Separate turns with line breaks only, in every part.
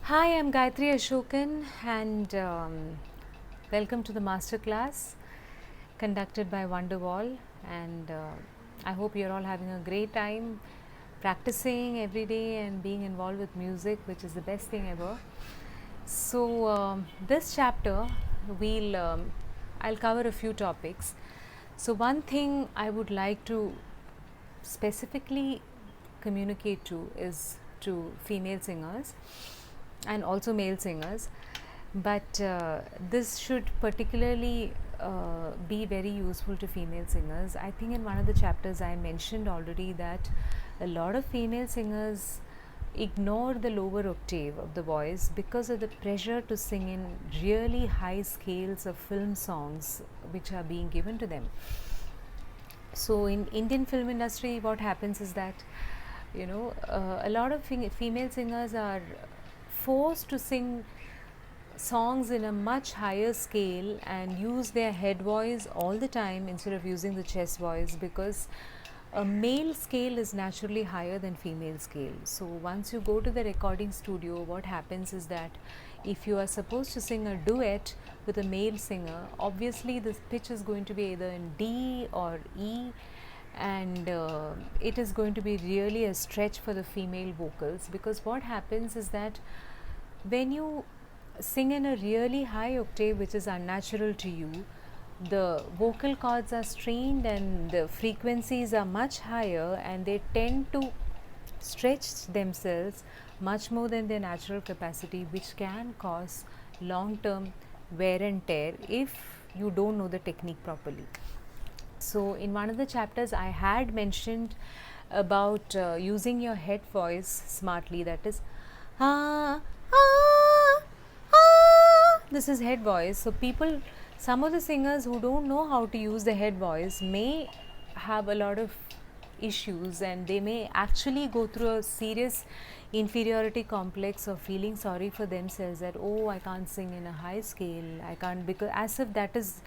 Hi, I'm Gayatri Ashokan and welcome to the masterclass conducted by Wonderwall. And I hope you're all having a great time practicing every day and being involved with music, which is the best thing ever. So, this chapter, I'll cover a few topics. So, one thing I would like to specifically communicate to is to female singers and also male singers, but this should particularly be very useful to female singers. I think in one of the chapters I mentioned already that a lot of female singers ignore the lower octave of the voice because of the pressure to sing in really high scales of film songs which are being given to them. So in Indian film industry what happens is that a lot of female singers are forced to sing songs in a much higher scale and use their head voice all the time instead of using the chest voice, because a male scale is naturally higher than female scale. So once you go to the recording studio, what happens is that if you are supposed to sing a duet with a male singer, obviously the pitch is going to be either in D or E, and it is going to be really a stretch for the female vocals, because what happens is that when you sing in a really high octave which is unnatural to you, the vocal cords are strained and the frequencies are much higher and they tend to stretch themselves much more than their natural capacity, which can cause long term wear and tear if you don't know the technique properly. So in one of the chapters I had mentioned about using your head voice smartly, that is ah, ah, ah. This is head voice. So some of the singers who don't know how to use the head voice may have a lot of issues, and they may actually go through a serious inferiority complex of feeling sorry for themselves that, oh, I can't sing in a high scale, I can't, because as if that is,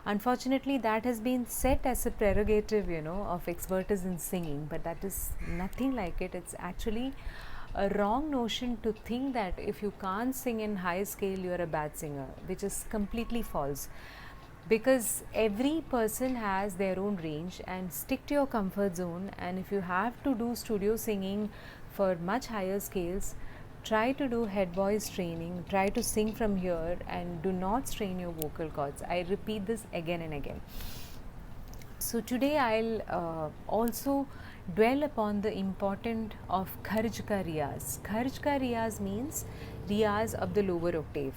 unfortunately that has been set as a prerogative of expertise in singing, but that is nothing like it. It's actually a wrong notion to think that if you can't sing in high scale you're a bad singer, which is completely false, because every person has their own range, and stick to your comfort zone. And if you have to do studio singing for much higher scales, try to do head voice training, try to sing from here and do not strain your vocal cords. I repeat this again and again. So today I'll also dwell upon the importance of kharj ka riyaz. Kharj ka riyaz means riyaz of the lower octave,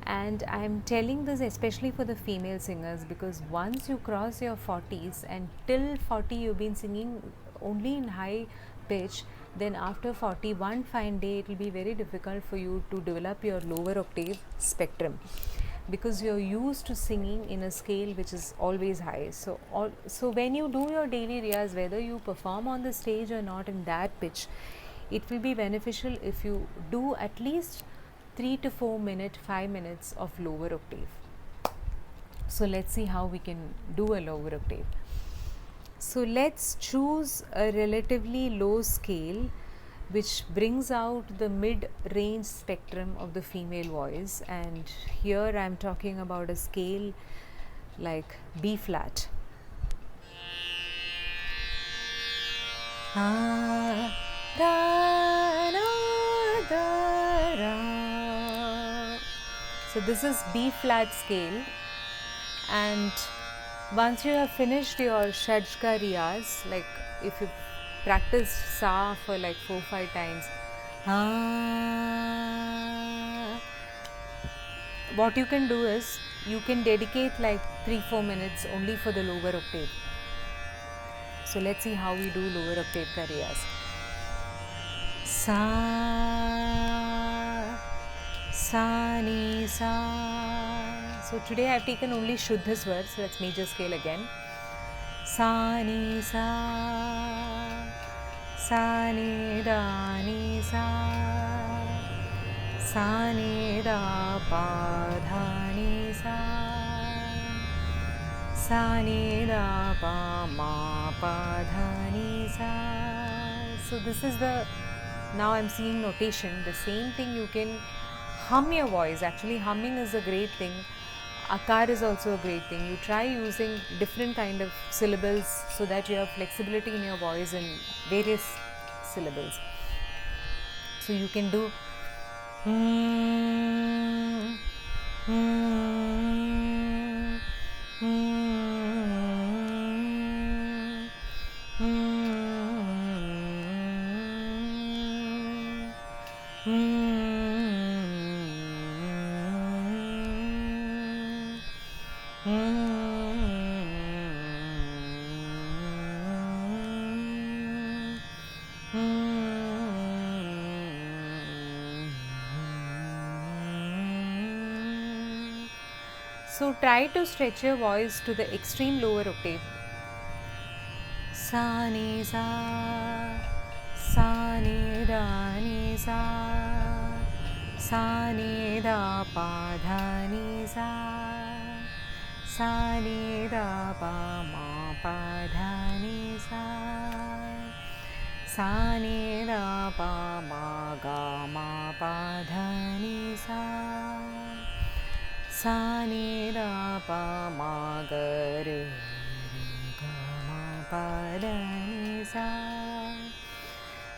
and I am telling this especially for the female singers, because once you cross your 40s and till 40 you've been singing only in high pitch, then after 40, one fine day it will be very difficult for you to develop your lower octave spectrum, because you're used to singing in a scale which is always high. So when you do your daily riyaz, whether you perform on the stage or not in that pitch, it will be beneficial if you do at least 3 to 4 minutes, 5 minutes of lower octave. So let's see how we can do a lower octave. So let's choose a relatively low scale which brings out the mid-range spectrum of the female voice, and here I am talking about a scale like B-flat. So this is B-flat scale, and once you have finished your Shajka Riyaz, like if you practice Sa for like 4-5 times, what you can do is you can dedicate like 3-4 minutes only for the lower octave. So let's see how we do lower octave ka Riyaz. Sa, Sa, Ni, Sa. So today I have taken only Shuddha Swar, so that's major scale again. Sa, Ni, Sa, Sa, Ni, Da, Ni, Sa, Sa, Ni, Da, Pa, Dha, Ni, Sa, Sa, Ni, Da, Pa, Ma, Pa, Dha, Ni, Sa. So this is the now I'm seeing notation. The same thing you can hum your voice. Actually, humming is a great thing. Akar is also a great thing. You try using different kind of syllables so that you have flexibility in your voice in various syllables. So you can do So try to stretch your voice to the extreme lower octave. Sa ni sa, sa ni da ni sa, sa ni da pa dha ni sa, sa ni da pa ma pa dha ni sa, sa ni da pa ma ga ma pa dha ni sa, sa ni da pa ma ga re ga ma pa da ni sa,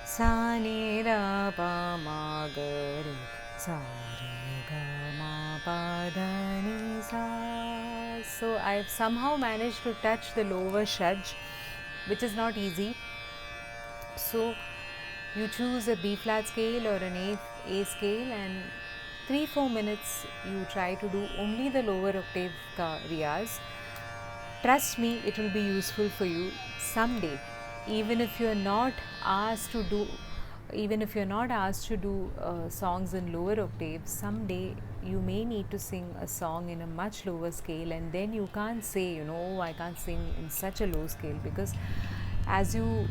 sa ni da pa ma ga re sa re ga ma pa da ni sa. So I've somehow managed to touch the lower shaj, which is not easy. So you choose a B flat scale or an A scale, and 3-4 minutes you try to do only the lower octave ka riyaz. Trust me, it will be useful for you someday. Even if you're not asked to do songs in lower octaves, someday you may need to sing a song in a much lower scale, and then you can't say, oh, I can't sing in such a low scale, because as you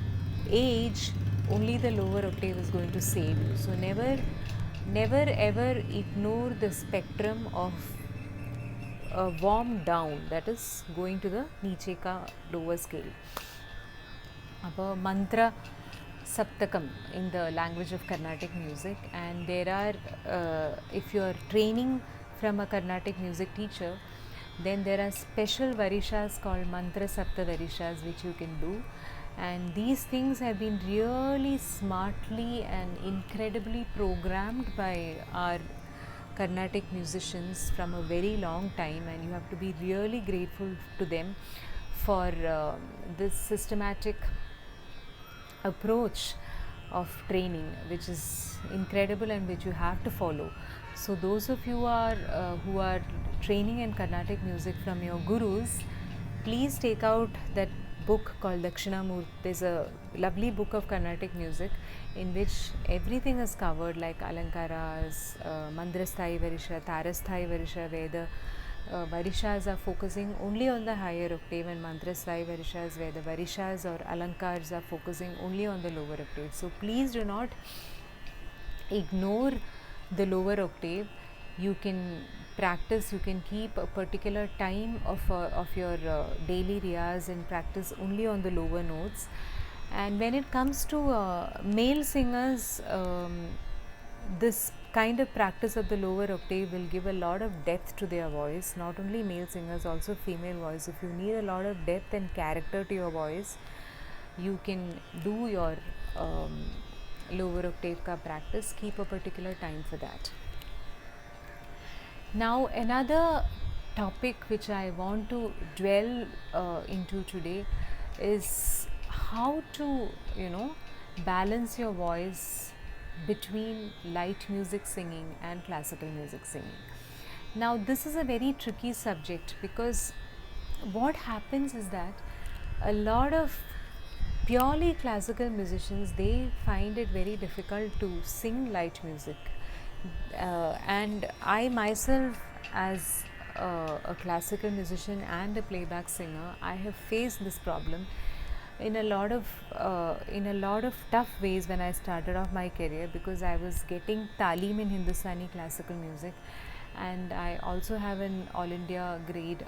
age, only the lower octave is going to save you. So never ever ignore the spectrum of a warm down, that is going to the niche ka lower scale. Appa mantra saptakam in the language of Carnatic music, and there are if you are training from a Carnatic music teacher, then there are special varishas called mantra sapta varishas which you can do. And these things have been really smartly and incredibly programmed by our Carnatic musicians from a very long time, and you have to be really grateful to them for this systematic approach of training, which is incredible and which you have to follow. So those of you who are training in Carnatic music from your gurus, please take out that book called Dakshinamurti. There's a lovely book of Carnatic music in which everything is covered, like alankaras, mandrasthai varisha, tarasthai varisha, where the varishas are focusing only on the higher octave, and mantrasthai varishas where the varishas or alankars are focusing only on the lower octave. So please do not ignore the lower octave. You can practice, you can keep a particular time of your daily riyaz and practice only on the lower notes. And when it comes to male singers, this kind of practice of the lower octave will give a lot of depth to their voice. Not only male singers, also female voice. If you need a lot of depth and character to your voice, you can do your lower octave ka practice. Keep a particular time for that. Now another topic which I want to dwell into today is how to balance your voice between light music singing and classical music singing. Now this is a very tricky subject, because what happens is that a lot of purely classical musicians, they find it very difficult to sing light music. And I myself, as a classical musician and a playback singer, I have faced this problem in a lot of tough ways when I started off my career, because I was getting talim in Hindustani classical music, and I also have an All India grade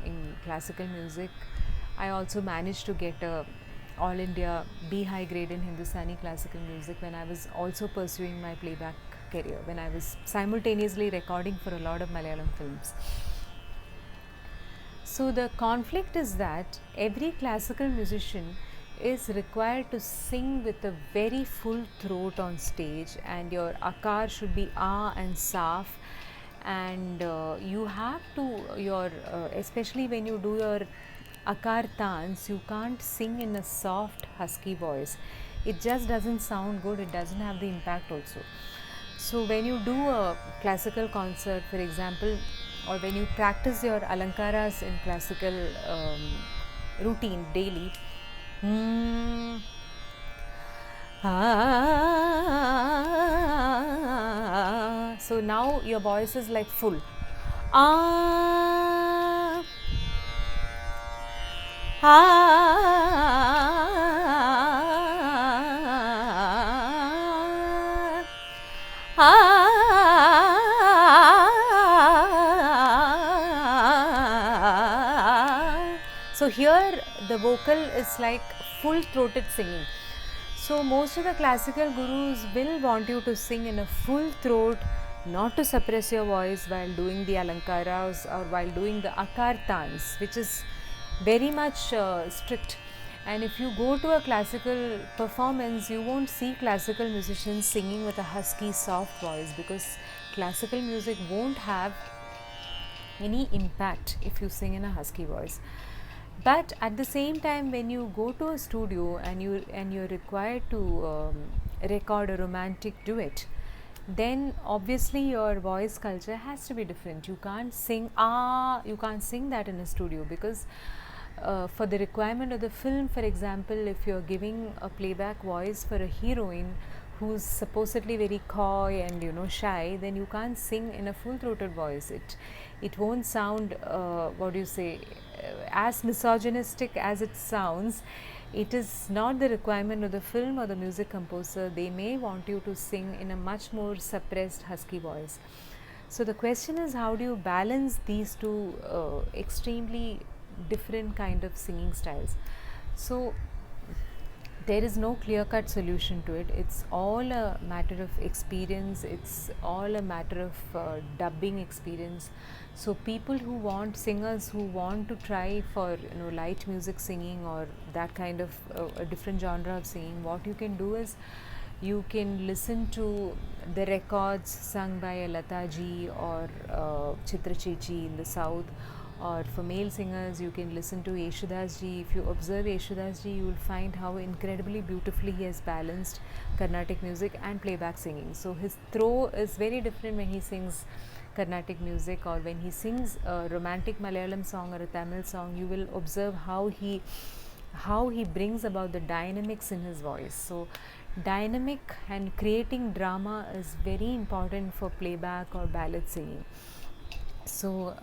in classical music. I also managed to get a All India B high grade in Hindustani classical music when I was also pursuing my playback career, when I was simultaneously recording for a lot of Malayalam films. So the conflict is that every classical musician is required to sing with a very full throat on stage, and your akar should be ah and saf, and you have to especially when you do your akar tans, you can't sing in a soft husky voice. It just doesn't sound good, it doesn't have the impact also. So when you do a classical concert, for example, or when you practice your alankaras in classical routine daily, so now your voice is like full. Ah, so here the vocal is like full throated singing. So most of the classical gurus will want you to sing in a full throat, not to suppress your voice while doing the alankaras or while doing the akar tans, which is very much strict. And if you go to a classical performance, you won't see classical musicians singing with a husky soft voice, because classical music won't have any impact if you sing in a husky voice. But at the same time, when you go to a studio and you're required to record a romantic duet, then obviously your voice culture has to be different. You can't sing you can't sing that in a studio, because for the requirement of the film, for example, if you're giving a playback voice for a heroine who's supposedly very coy and shy, then you can't sing in a full throated voice. It won't sound as misogynistic as it sounds. It is not the requirement of the film or the music composer. They may want you to sing in a much more suppressed husky voice. So the question is, how do you balance these two extremely different kind of singing styles? So there is no clear-cut solution to it. It's all a matter of experience. It's all a matter of dubbing experience. So people singers who want to try for light music singing or that kind of a different genre of singing, what you can do is you can listen to the records sung by a Lata ji or Chitra Chichi in the south. Or for male singers, you can listen to Yeshudas ji. If you observe Yeshudas ji, you will find how incredibly beautifully he has balanced Carnatic music and playback singing. So his throw is very different when he sings Carnatic music, or when he sings a romantic Malayalam song or a Tamil song. You will observe how he brings about the dynamics in his voice. So dynamic and creating drama is very important for playback or ballad singing. So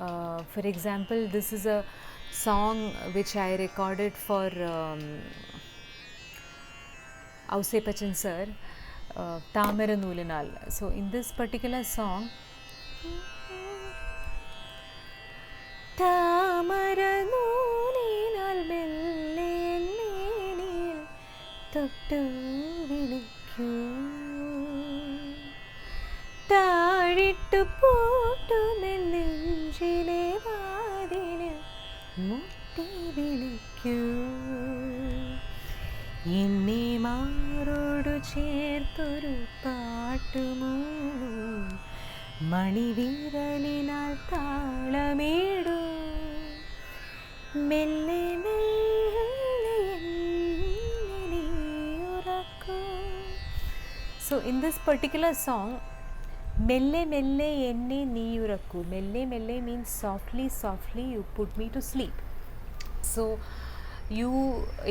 for example, this is a song which I recorded for Ausepachan sir, Tamara Noolinal. So in this particular song, Tamara Noolinal melle meenil thottu vilikku താഴിട്ടു പൂട്ടുമെന്നെഞ്ചിലെ വാതിലിൽ മുട്ടി വിളിക്കൂ എന്നെ മാറോടു ചേർത്തൊരു പാട്ടുമൂളും മണിവിരലിനാൽ താളമേടൂ മെല്ലെ മെല്ലെ എന്നെ നീ ഉറക്കൂ. So in this particular song, Melle melle enne neeyurakku. Melle melle means softly, softly you put me to sleep. So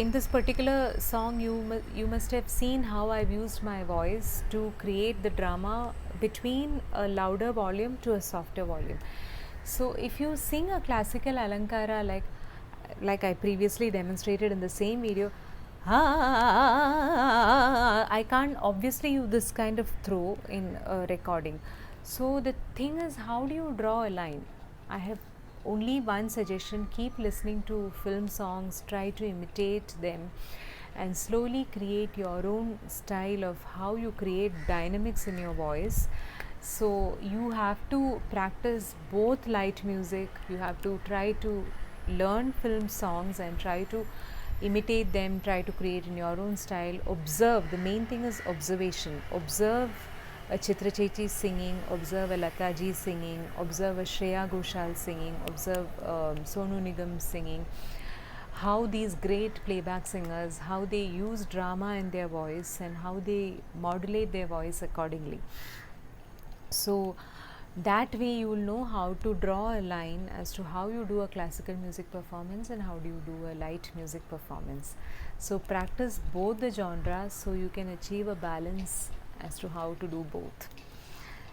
in this particular song, you must have seen how I've used my voice to create the drama between a louder volume to a softer volume. So if you sing a classical alankara like I previously demonstrated in the same video, I can't obviously use this kind of throw in recording. So the thing is, how do you draw a line? I have only one suggestion: keep listening to film songs, try to imitate them, and slowly create your own style of how you create dynamics in your voice. So you have to practice both light music, you have to try to learn film songs and try to imitate them, try to create in your own style. Observe, the main thing is observation. Observe a Chitra Chechi singing, observe a Lata ji singing, observe a Shreya Ghoshal singing, observe Sonu Nigam singing. How these great playback singers, how they use drama in their voice and how they modulate their voice accordingly. So that way you will know how to draw a line as to how you do a classical music performance and how do you do a light music performance. So practice both the genres so you can achieve a balance as to how to do both.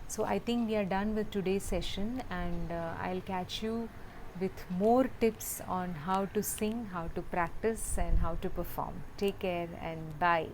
So I think we are done with today's session, and I'll catch you with more tips on how to sing, how to practice and how to perform. Take care and bye.